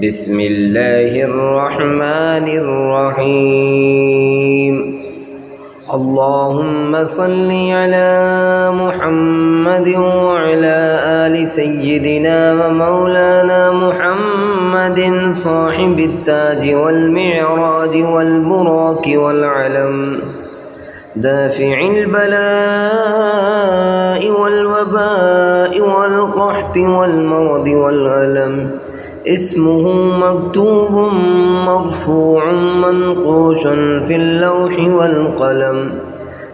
بسم الله الرحمن الرحيم اللهم صل على محمد وعلى آل سيدنا ومولانا محمد صاحب التاج والمعراج والبراك والعلم دافع البلاء والوباء والقحط والمرض والألم اسمه مكتوب مرفوع منقوش في اللوح والقلم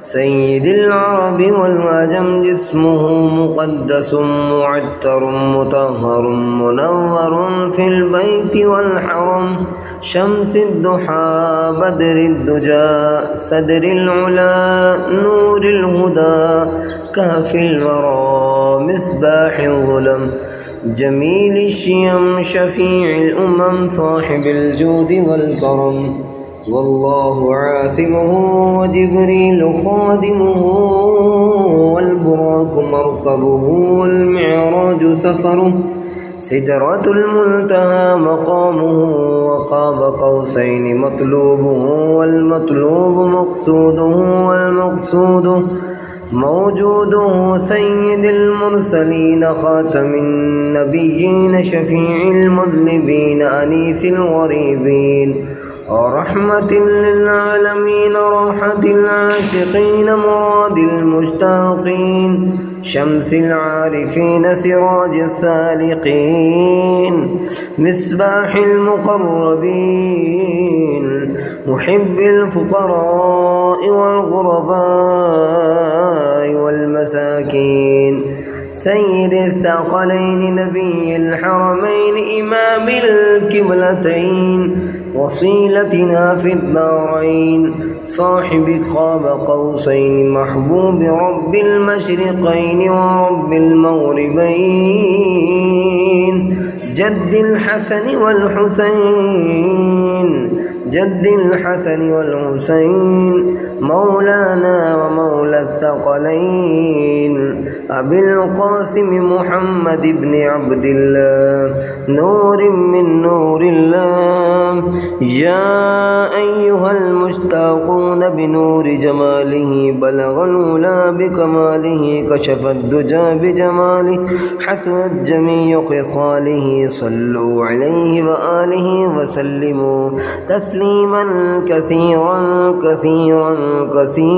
سيد العرب والعجم جسمه مقدس معتر مطهر منور في البيت والحرم شمس الضحى بدر الدجى صدر العلا نور الهدى كهف الورى مصباح الظلم جميل الشيم شفيع الأمم صاحب الجود والكرم والله عاصمه وجبريل خادمه والبراك مركبه والمعراج سفره سدرة المنتهى مقامه وقاب قوسين مطلوبه والمطلوب مقصوده والمقصود موجوده سيد المرسلين خاتم النبيين شفيع المذنبين أنيس الغريبين ورحمة للعالمين راحة العاشقين مراد المشتاقين شمس العارفين سراج السالقين مصباح المقربين محب الفقراء والغرباء والمساكين سيد الثقلين نبي الحرمين إمام القبلتين وصيلتنا في الدارين صاحب قاب قوسين محبوب رب المشرقين ورب المغربين جد الحسن والحسين جد الحسن والحسين مولانا ومولى الثقلين أبي القاسم محمد بن عبد الله نور من نور الله يا أيها المشتاقون بنور جماله بلغ العلا بكماله كشف الدجى بجماله حسنت جميع خصاله صلوا عليه وآله وسلموا تسليما كثيرا كثيرا كثيرا